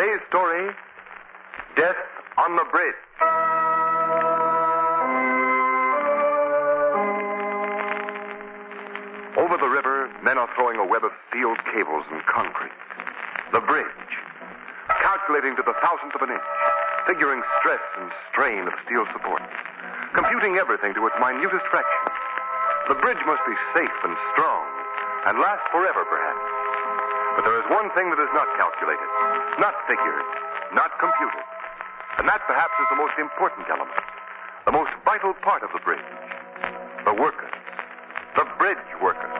Today's story, Death on the Bridge. Over the river, men are throwing a web of steel cables and concrete. The bridge, calculating to the thousandth of an inch, figuring stress and strain of steel supports, computing everything to its minutest fraction. The bridge must be safe and strong and last forever, perhaps. But there is one thing that is not calculated, not figured, not computed. And that perhaps is the most important element, the most vital part of the bridge. The workers. The bridge workers.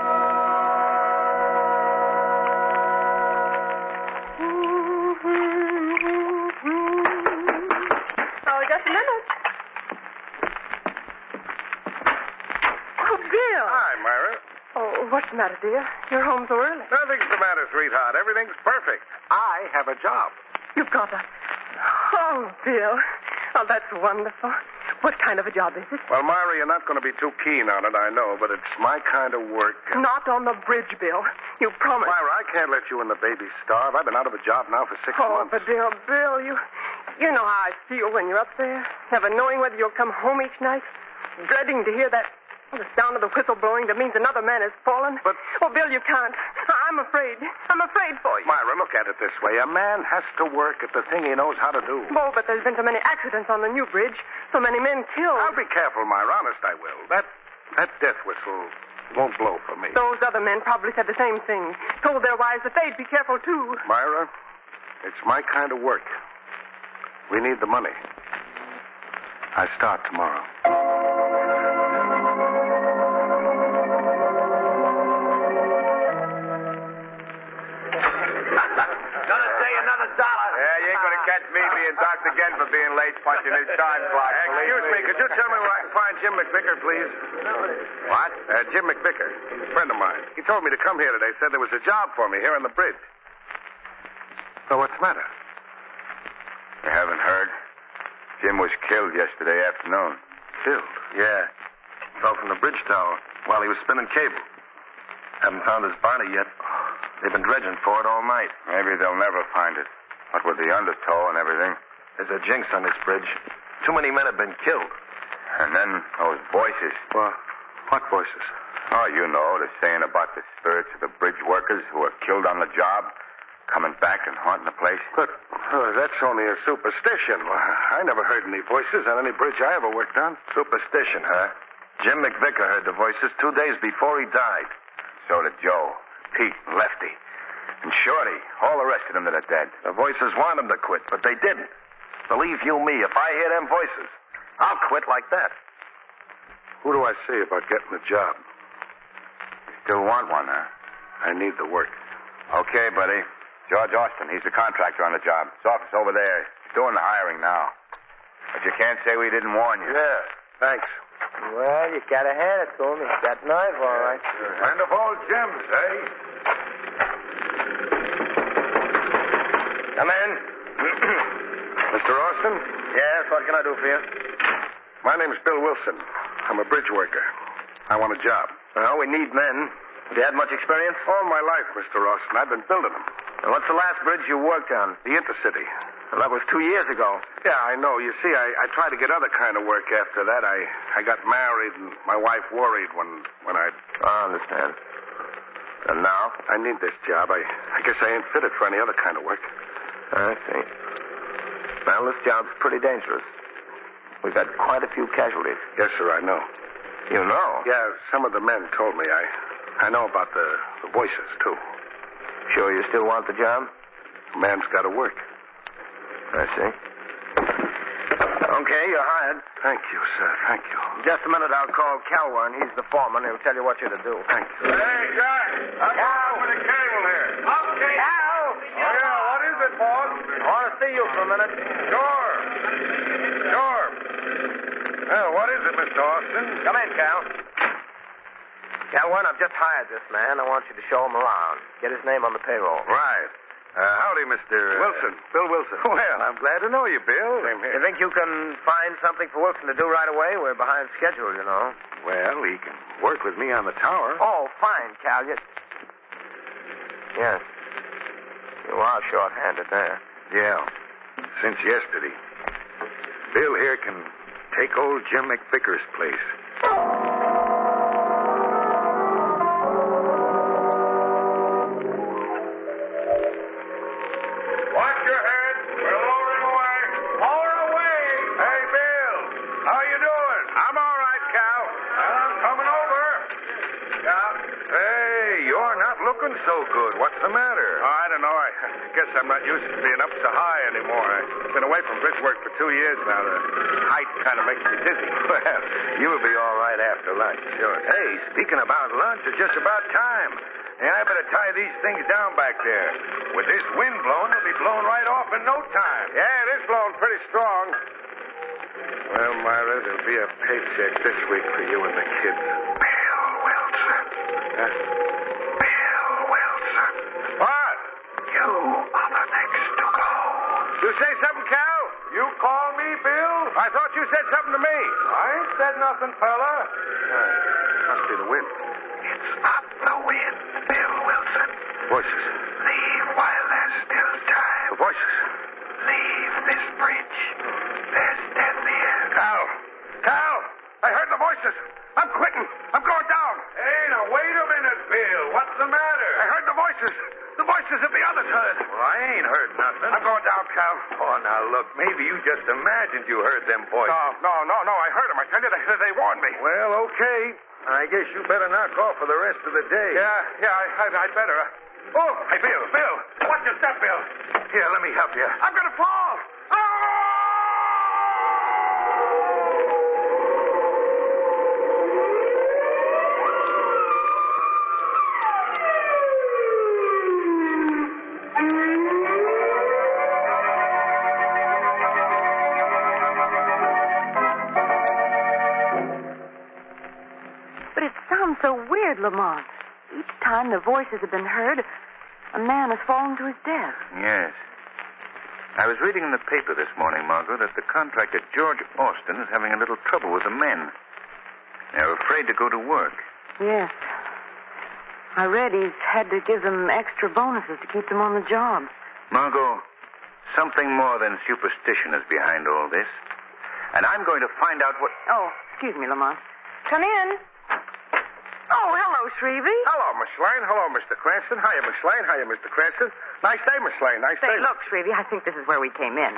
Oh, just a minute. Oh, Bill. Hi, Myra. Oh, what's the matter, dear? You're home so early. Nothing's the matter, sweetheart. Everything's perfect. I have a job. You've got a... Oh, Bill. Oh, that's wonderful. What kind of a job is it? Well, Myra, you're not going to be too keen on it, I know, but it's my kind of work. Not on the bridge, Bill. You promised. Myra, I can't let you and the baby starve. I've been out of a job now for 6 Oh, months. but dear Bill, you know how I feel when you're up there, never knowing whether you'll come home each night, dreading to hear the sound of the whistle blowing that means another man has fallen. But... Oh, Bill, you can't. I'm afraid. I'm afraid for you. Myra, look at it this way. A man has to work at the thing he knows how to do. Oh, but there's been so many accidents on the new bridge, so many men killed. I'll be careful, Myra. Honest, I will. That death whistle won't blow for me. Those other men probably said the same thing. Told their wives that they'd be careful, too. Myra, it's my kind of work. We need the money. I start tomorrow. Yeah, you ain't gonna catch me being docked again for being late punching his time clock. Excuse me, could you tell me where I can find Jim McVicker, please? What? Jim McVicker, a friend of mine. He told me to come here today, said there was a job for me here on the bridge. So what's the matter? You haven't heard? Jim was killed yesterday afternoon. Killed? Yeah. Fell from the bridge tower while he was spinning cable. Haven't found his body yet. They've been dredging for it all night. Maybe they'll never find it. What with the undertow and everything. There's a jinx on this bridge. Too many men have been killed. And then those voices. Well, what voices? Oh, you know, the saying about the spirits of the bridge workers who were killed on the job coming back and haunting the place. But that's only a superstition. I never heard any voices on any bridge I ever worked on. Superstition, huh? Jim McVicker heard the voices 2 days before he died. So did Joe, Pete, and Lefty. And Shorty. All the rest of them that are dead. The voices want him to quit, but they didn't. Believe you me, if I hear them voices, I'll quit like that. Who do I see about getting the job? You still want one, huh? I need the work. Okay, buddy. George Austin, he's the contractor on the job. His office over there. He's doing the hiring now. But you can't say we didn't warn you. Yeah, thanks. Well, you gotta hand it to him. He's got nerve, all right. Friend of old Jim's, eh? Come in. Mr. Austin? Yes, what can I do for you? My name's Bill Wilson. I'm a bridge worker. I want a job. Well, we need men. Have you had much experience? All my life, Mr. Austin. I've been building them. And what's the last bridge you worked on? The Intercity. Well, that was 2 years ago. Yeah, I know. You see, I tried to get other kind of work after that. I got married, and my wife worried when I understand. And now? I need this job. I guess I ain't fitted for any other kind of work. I see. Well, this job's pretty dangerous. We've had quite a few casualties. Yes, sir, I know. You know? Yeah, some of the men told me. I know about the voices, too. Sure you still want the job? A man's got to work. I see. Okay, you're hired. Thank you, sir. Thank you. Just a minute, I'll call Calwern. He's the foreman. He'll tell you what you're to do. Thank you. Hey, guys. I'm going for the cable here. Okay. Cal! Oh, yeah. What is it, boss? I want to see you for a minute. Sure. Well, what is it, Mr. Austin? Come in, Cal. Calwern, I've just hired this man. I want you to show him around. Get his name on the payroll. Right. Howdy, Mr. Wilson. Bill Wilson. Well, I'm glad to know you, Bill. Same here. You think you can find something for Wilson to do right away? We're behind schedule, you know. Well, he can work with me on the tower. Oh, fine, Cal. Yes. You are short-handed there. Yeah, since yesterday. Bill here can take old Jim McVicker's place. Watch your head. We're lowering away. Lower away. Hey, Bill. How you doing? I'm all right, Cal. Well, I'm coming over. Yeah. Hey, you're not looking so good. What's the matter? Oh, I don't know. I guess I'm not used to being up so high anymore. I've been away from bridge work for 2 years now. The height kind of makes me dizzy. Well, you'll be all right after lunch, sure. Hey, speaking about lunch, it's just about time. Hey, I better tie these things down back there. With this wind blowing, it'll be blown right off in no time. Yeah, it is blowing pretty strong. Well, Myra, there'll be a paycheck this week for you and the kids. Bill Wilson. Huh? Bill Wilson. What? You are the next to go. You say something, Cal? You call me Bill? I thought you said something to me. I ain't said nothing, fella. Must be the wind. It's not the wind, Bill Wilson. Voices. Leave while there's still time. The voices. Leave this bridge. There's death here. Cal! I heard the voices. I'm quitting. I'm going down. Hey, now wait a minute, Bill. What's the matter? I heard the voices. The voices of the others heard. Well, I ain't heard nothing. I'm going down, Cal. Oh, now look, maybe you just imagined you heard them voices. No. I heard them. I tell you, they warned me. Well, okay. I guess you better knock off for the rest of the day. Yeah, I'd better. Oh, hey, Bill. Watch your step, Bill. Here, let me help you. I'm going to fall. But it sounds so weird, Lamont. Each time the voices have been heard, a man has fallen to his death. Yes. I was reading in the paper this morning, Margo, that the contractor George Austin is having a little trouble with the men. They're afraid to go to work. Yes. I read he's had to give them extra bonuses to keep them on the job. Margo, something more than superstition is behind all this. And I'm going to find out what... Oh, excuse me, Lamont. Come in. Oh, hello, Shrevey. Hello, Miss Lane. Hello, Mr. Cranston. Hiya, Miss Lane. Hiya, Mr. Cranston. Nice day, Miss Lane. Nice day. Say, look, Shrevey, I think this is where we came in.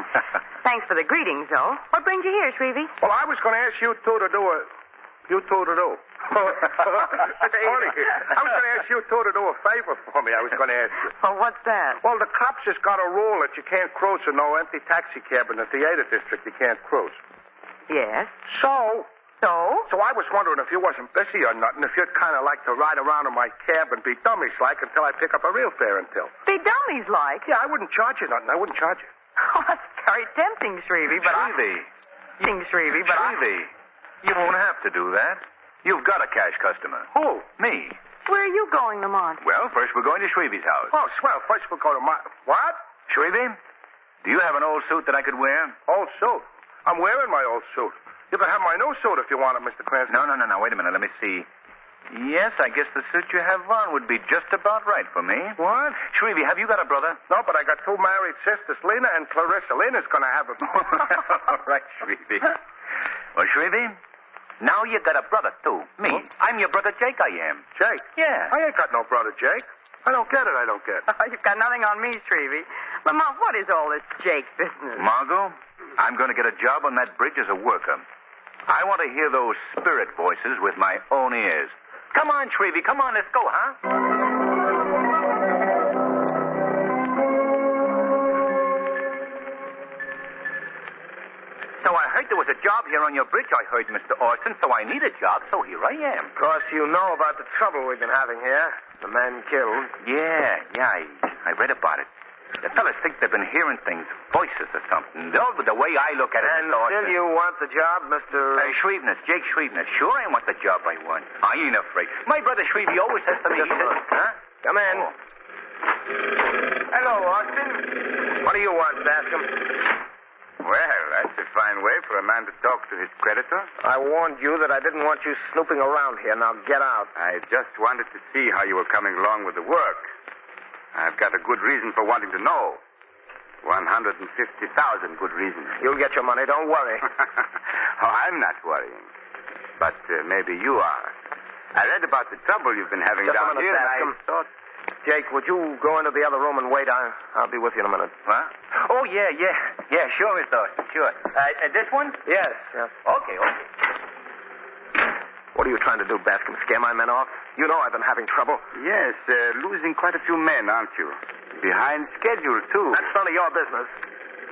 Thanks for the greetings, though. What brings you here, Shrevey? Well, I was going to ask you two to do a... You two to do. It's funny. I was going to ask you two to do a favor for me. I was going to ask you. Oh, what's that? Well, the cops just got a rule that you can't cruise in no empty taxi cab in the theater district. You can't cruise. Yes. So So? I was wondering if you wasn't busy or nothing, if you'd kind of like to ride around in my cab and be dummies-like until I pick up a real fare until. Be dummies-like? Yeah, I wouldn't charge you nothing. I wouldn't charge you. Oh, that's very tempting, Shrevey, but Shrevey. Shrevey, but Shrevey, you won't have to do that. You've got a cash customer. Who? Me. Where are you going, Lamont? Well, first we're going to Shrevey's house. Oh, swell. First we'll go to my... What? Shrevey, do you have an old suit that I could wear? Old suit? I'm wearing my old suit. You can have my new suit if you want it, Mr. Cranston. No. Wait a minute. Let me see. Yes, I guess the suit you have on would be just about right for me. What? Shrevey, have you got a brother? No, but I got two married sisters, Lena and Clarissa. Lena's going to have a... All right, Shrevey. Well, Shrevey, now you got a brother, too. Me. Huh? I'm your brother Jake, I am. Jake? Yeah. I ain't got no brother, Jake. I don't get it. You've got nothing on me, Shrevey. Lamont, what is all this Jake business? Margo, I'm going to get a job on that bridge as a worker. I want to hear those spirit voices with my own ears. Come on, Shrevey. Come on, let's go, huh? So I heard there was a job here on your bridge. I heard, Mr. Austin, so I need a job, so here I am. Of course, you know about the trouble we've been having here. The men killed. Yeah, I read about it. The fellas think they've been hearing things, voices or something. The way I look at it, And Mr. Austin... still you want the job, Mr... Shreveness, Jake Shreveness. Sure, I want the job I want. I ain't afraid. My brother Shrevey always says to me, he says, huh? Come in. Oh. Hello, Austin. What do you want, Bascom? Well, that's a fine way for a man to talk to his creditor. I warned you that I didn't want you snooping around here. Now get out. I just wanted to see how you were coming along with the work. I've got a good reason for wanting to know. 150,000 good reasons. You'll get your money, don't worry. Oh, I'm not worrying. But maybe you are. I read about the trouble you've been having Just a down minute, here. Bascom. I thought... Jake, would you go into the other room and wait? I'll be with you in a minute. What? Oh, yeah. Sure, Mr. Austin, sure. This one? Yes. Okay. What are you trying to do, Bascom? Scare my men off? You know I've been having trouble. Yes, losing quite a few men, aren't you? Behind schedule, too. That's none of your business.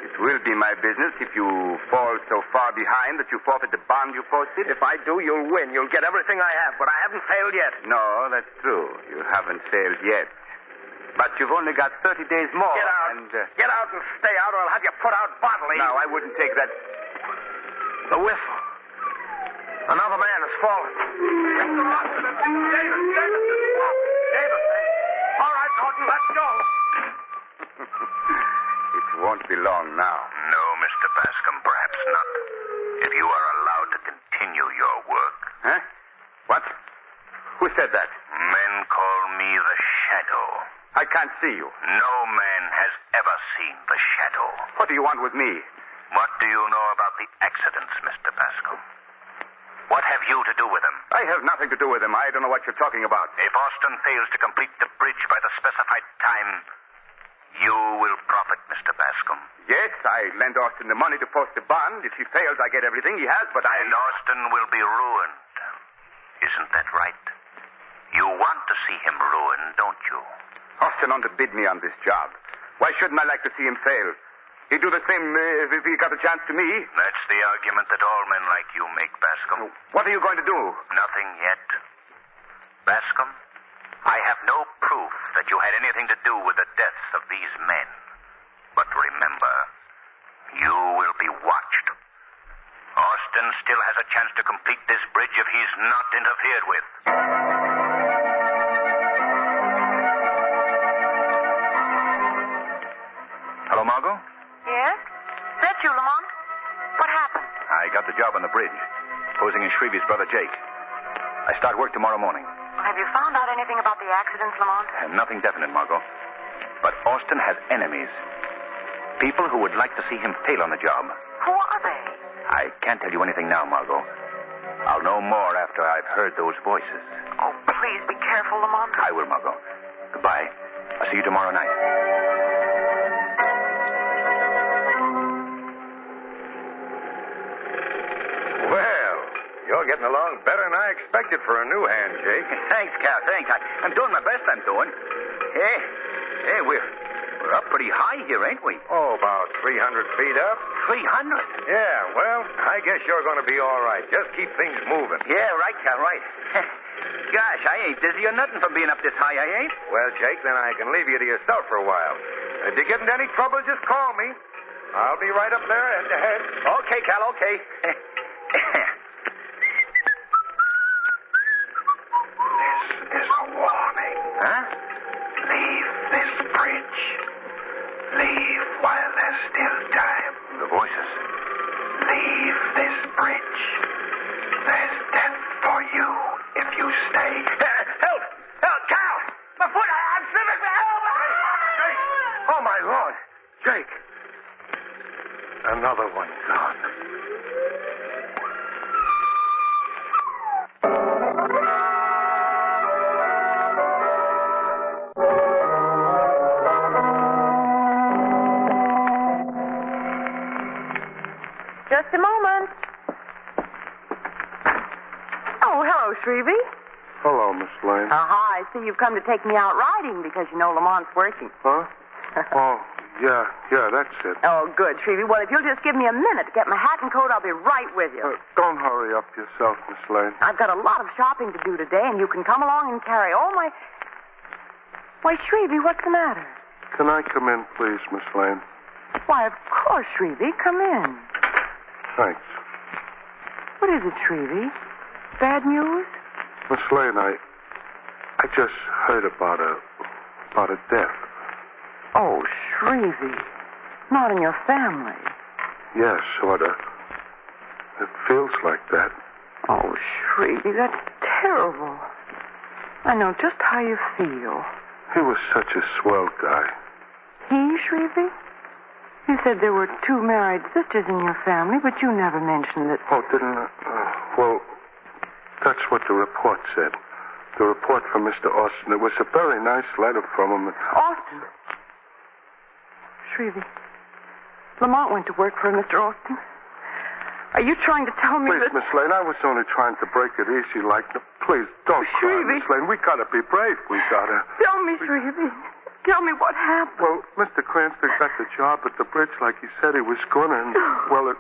It will be my business if you fall so far behind that you forfeit the bond you posted. If I do, you'll win. You'll get everything I have, but I haven't failed yet. No, that's true. You haven't failed yet. But you've only got 30 days more. Get out. And, Get out and stay out, or I'll have you put out bodily. No, I wouldn't take that. The whistle. Another man has fallen. David. All right, Norton, let's go. It won't be long now. No, Mr. Bascom, perhaps not. If you are allowed to continue your work. Huh? What? Who said that? Men call me the Shadow. I can't see you. No man has ever seen the Shadow. What do you want with me? What do you know about the accidents, Mr. Bascom? What have you to do with them? I have nothing to do with them. I don't know what you're talking about. If Austin fails to complete the bridge by the specified time, you will profit, Mr. Bascom. Yes, I lent Austin the money to post the bond. If he fails, I get everything he has, but And Austin will be ruined. Isn't that right? You want to see him ruined, don't you? Austin underbid me on this job. Why shouldn't I like to see him fail? He'd do the same if he got a chance to me. That's the argument that all men like you make, Bascom. What are you going to do? Nothing yet. Bascom, I have no proof that you had anything to do with the deaths of these men. But remember, you will be watched. Austin still has a chance to complete this bridge if he's not interfered with. Hello, Margo? Yes? Is that you, Lamont? What happened? I got the job on the bridge, posing as Shreve's brother Jake. I start work tomorrow morning. Have you found out anything about the accidents, Lamont? Nothing definite, Margo. But Austin has enemies. People who would like to see him fail on the job. Who are they? I can't tell you anything now, Margo. I'll know more after I've heard those voices. Oh, please be careful, Lamont. I will, Margo. Goodbye. I'll see you tomorrow night. Well, you're getting along better than I expected for a new hand, Jake. Thanks, Cal. Thanks. I'm doing my best, I'm doing. Hey, we're up pretty high here, ain't we? Oh, about 300 feet up. 300? Yeah, well, I guess you're going to be all right. Just keep things moving. Yeah, right, Cal, right. Gosh, I ain't dizzy or nothing from being up this high, I ain't. Well, Jake, then I can leave you to yourself for a while. If you get into any trouble, just call me. I'll be right up there head to head. Okay, Cal, okay. This is a warning. Huh? Leave this bridge. Leave while there's still time. The voices. Leave this bridge. There's death for you if you stay. Help! Cal! My foot! I'm slipping! Help! Jake! Oh, my Lord! Jake! Another one gone. Just a moment. Oh, hello, Shrevey. Hello, Miss Lane. I see you've come to take me out riding because you know Lamont's working. Huh? Oh, yeah, that's it. Oh, good, Shrevey. Well, if you'll just give me a minute to get my hat and coat, I'll be right with you. Don't hurry up yourself, Miss Lane. I've got a lot of shopping to do today, and you can come along and carry all my... Why, Shrevey, what's the matter? Can I come in, please, Miss Lane? Why, of course, Shrevey. Come in. Thanks. What is it, Shrevey? Bad news? Miss Lane, I just heard about a death. Oh, Shrevey. Not in your family. Yeah, sort of. It feels like that. Oh, Shrevey, that's terrible. I know just how you feel. He was such a swell guy. He, Shrevey? You said there were 2 married sisters in your family, but you never mentioned it. Oh, didn't I? Well, that's what the report said. The report from Mr. Austin. It was a very nice letter from him. Austin? Shrevey, Lamont went to work for Mr. Austin. Are you trying to tell me Please, that... Miss Lane, I was only trying to break it easy like... Please, don't cry, Shrevey. Miss Lane. We gotta be brave. We gotta... Tell me, Shrevey. Tell me what happened. Well, Mr. Cranston got the job at the bridge like he said he was gonna, and, well, it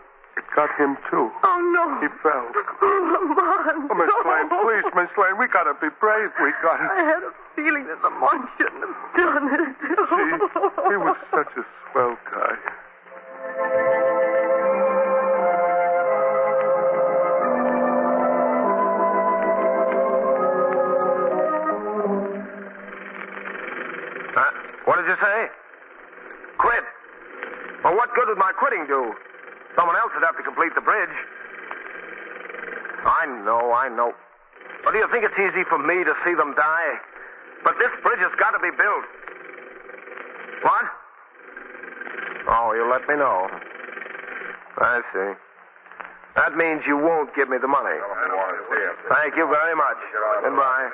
got him, too. Oh, no. He fell. Lamont. Oh, Miss Lane, please, Miss Lane, we gotta be brave. We gotta... I had a feeling that Lamont shouldn't have done it. He was such a swell guy. What did you say? Quit. Well, what good would my quitting do? Someone else would have to complete the bridge. I know. But do you think it's easy for me to see them die? But this bridge has got to be built. What? Oh, you'll let me know. I see. That means you won't give me the money. Thank you very much. Goodbye.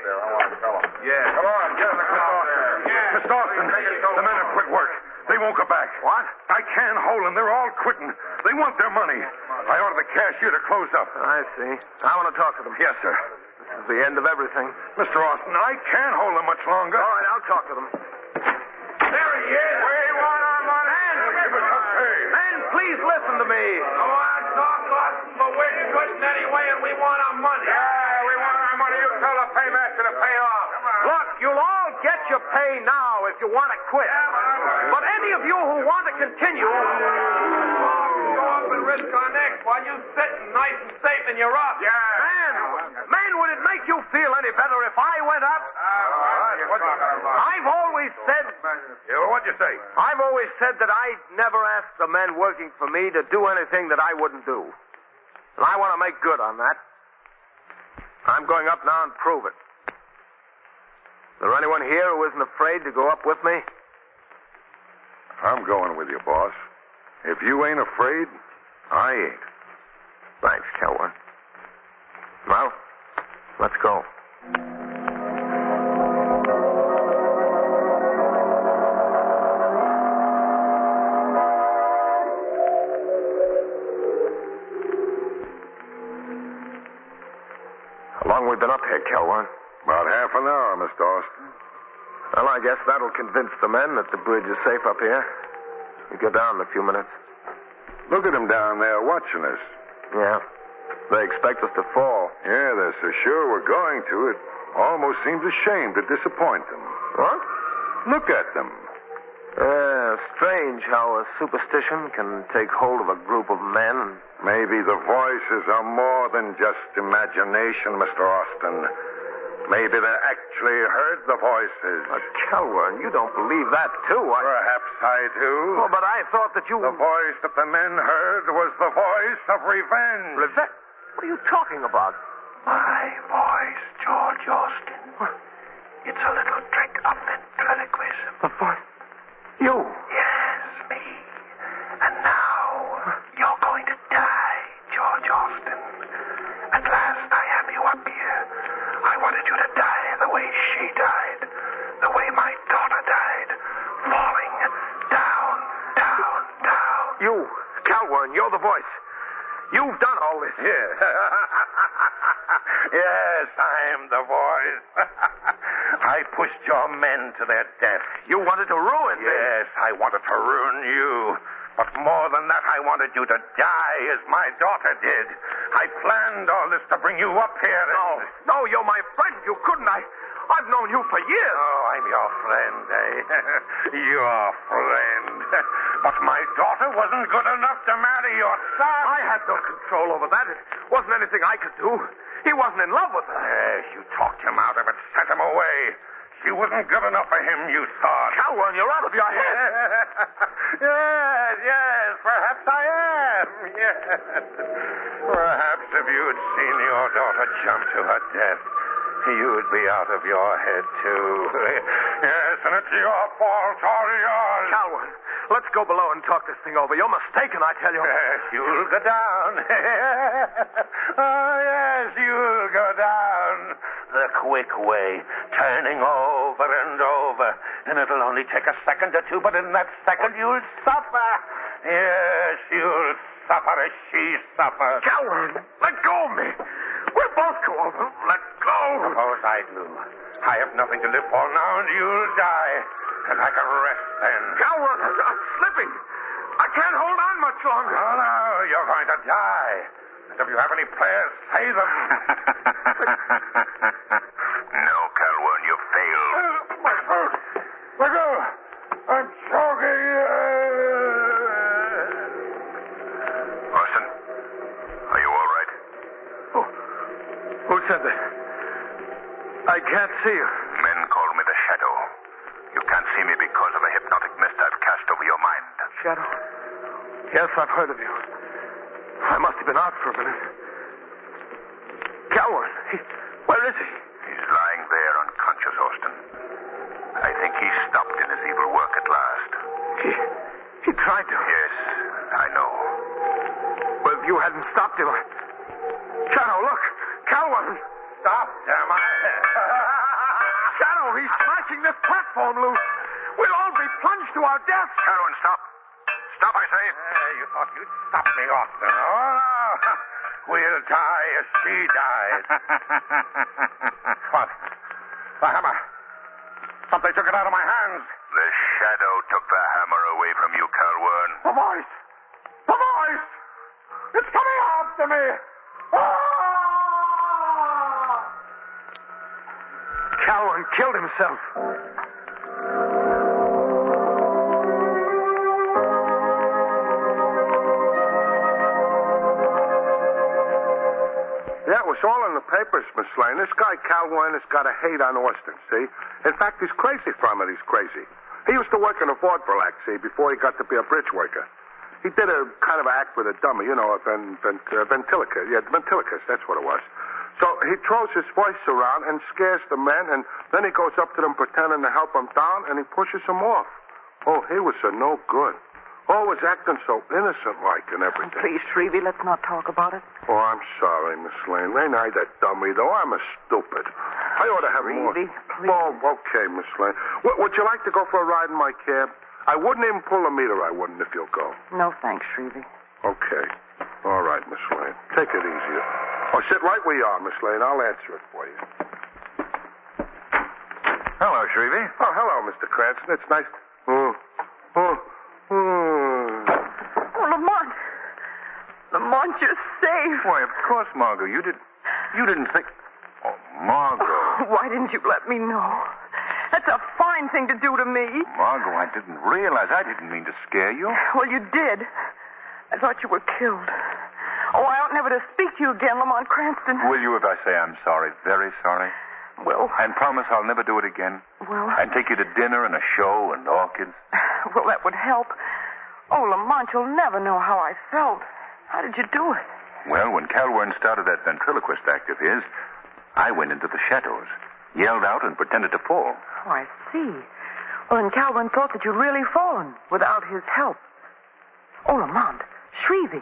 Yeah. Come on, get in the car. Yeah. Mr. Austin, the men have quit work. They won't go back. What? I can't hold them. They're all quitting. They want their money. I ordered the cashier to close up. I see. I want to talk to them. Yes, sir. This is the end of everything. Mr. Austin, I can't hold them much longer. All right, I'll talk to them. There he is. We want our money. Give us some pay. Men, please listen to me. Go on, talk, Austin, but we're quitting anyway, and we want our money. Yeah, we want our money. You tell the paymaster to pay off. Look, you'll all get your pay now if you want to quit. But any of you who want to continue... Go up and risk our necks while you sitting nice and safe in your up. Yeah. Man, would it make you feel any better if I went up? I've always said... What'd you say? I've always said that I'd never ask the men working for me to do anything that I wouldn't do. And I want to make good on that. I'm going up now and prove it. Is there anyone here who isn't afraid to go up with me? I'm going with you, boss. If you ain't afraid, I ain't. Thanks, Kelwin. Well, let's go. How long we been up here, Kelwin? About half an hour, Mr. Austin. Well, I guess that'll convince the men that the bridge is safe up here. We go down in a few minutes. Look at them down there watching us. Yeah. They expect us to fall. Yeah, they're so sure we're going to. It almost seems a shame to disappoint them. What? Look at them. Strange how a superstition can take hold of a group of men and... Maybe the voices are more than just imagination, Mr. Austin. Maybe they actually heard the voices. But, Kelwin, you don't believe that, too. Perhaps I do. Oh, but I thought that you... The voice that the men heard was the voice of revenge. Revenge? What are you talking about? My voice, George Austin. What? It's a little trick of ventriloquism. The voice? You? Yes, me. And now, you're going to die, George Austin. At last I have you up here. I wanted you to die the way she died. The way my daughter died. Falling down, down, down. You, Kelwin, you're the voice. You've done all this. Yeah. Yes, I'm the voice. I pushed your men to their death. You wanted to ruin me. Yes, I wanted to ruin you. But more than that, I wanted you to die as my daughter did. I planned all this to bring you up here. No, you're my friend. You couldn't. I've known you for years. Oh, I'm your friend, eh? Your friend. But my daughter wasn't good enough to marry your son. I had no control over that. It wasn't anything I could do. He wasn't in love with her. Yes, you talked him out of it, sent him away. She wasn't good enough for him, you thought. Kelwin, you're out of your head. Yes, perhaps I am. Yes. Perhaps if you'd seen your daughter jump to her death, You'd be out of your head, too. Yes, and it's your fault, all yours. Calvin, let's go below and talk this thing over. You're mistaken, I tell you. Yes, you'll go down. Oh, yes, you'll go down. The quick way, turning over and over. And it'll only take a second or two, but in that second you'll suffer. Yes, you'll suffer as she suffered. Calvin, let go of me. We'll both go over. Let go. Suppose I do. I have nothing to live for now, and you'll die. And I can rest then. Calvin, I'm slipping. I can't hold on much longer. Oh, no, you're going to die. And if you have any prayers, say them. No, Calhoun, you failed. My throat. Let go. I'm choking. Orson, are you all right? Who said that? I can't see you. Men call me the Shadow. You can't see me because of a hypnotic mist I've cast over your mind. Shadow? Yes, I've heard of you. I must have been out for a minute. Calvin, where is he? He's lying there unconscious, Austin. I think he stopped in his evil work at last. He tried to. Yes, I know. Well, if you hadn't stopped him, Shadow, look! Calvin! Stop, damn it. Shadow, he's smashing this platform loose. We'll all be plunged to our death. Calhoun, stop. Stop, I say. You thought you'd stop me, Austin. Oh, no. We'll die as she died. What? The hammer. Something took it out of my hands. The Shadow took the hammer away from you, Calhoun. The voice. The voice. It's coming after me. Ah! Calvin killed himself. Yeah, it was all in the papers, Miss Lane. This guy, Calhoun, has got a hate on Austin, see? In fact, he's crazy from it. He's crazy. He used to work in a vaudeville act, see, before he got to be a bridge worker. He did a kind of act with a dummy, you know, ventriloquist. Yeah, ventriloquist, that's what it was. So he throws his voice around and scares the men, and then he goes up to them pretending to help them down, and he pushes them off. Oh, he was a no good. Always acting so innocent-like and everything. Please, Shrevey, let's not talk about it. Oh, I'm sorry, Miss Lane. Ain't I that dummy, though? I'm a stupid. I ought to have more. Shrevey, please. Oh, okay, Miss Lane. Would you like to go for a ride in my cab? I wouldn't even pull the meter, I wouldn't, if you'll go. No, thanks, Shrevey. Okay. All right, Miss Lane. Take it easy. Oh, sit right where you are, Miss Lane. I'll answer it for you. Hello, Shrevey. Oh, hello, Mr. Cranston. It's nice. Oh, Lamont. Lamont, you're safe. Why, of course, Margo. You didn't think... Oh, Margo. Why didn't you let me know? That's a fine thing to do to me. Margo, I didn't realize. I didn't mean to scare you. Well, you did. I thought you were killed. Oh, I ought never to speak to you again, Lamont Cranston. Will you if I say I'm sorry? Very sorry? Well... And promise I'll never do it again? Well... And take you to dinner and a show and orchids? Well, that would help. Oh, Lamont, you'll never know how I felt. How did you do it? Well, when Calhoun started that ventriloquist act of his, I went into the shadows, yelled out, and pretended to fall. Oh, I see. Well, and Calvin thought that you'd really fallen without his help. Oh, Lamont, Shrevey,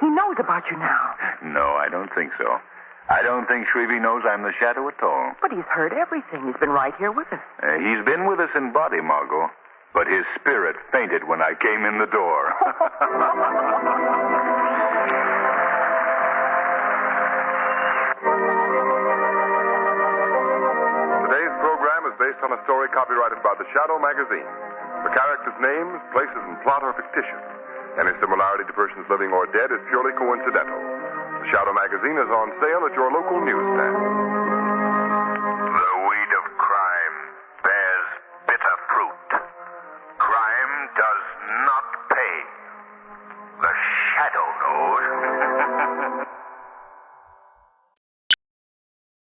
he knows about you now. No, I don't think so. I don't think Shrevey knows I'm the Shadow at all. But he's heard everything. He's been right here with us. He's been with us in body, Margo. But his spirit fainted when I came in the door. Today's program is based on a story copyrighted by The Shadow magazine. The characters' names, places, and plot are fictitious. Any similarity to persons living or dead is purely coincidental. The Shadow magazine is on sale at your local newsstand. The weed of crime bears bitter fruit. Crime does not pay. The Shadow knows.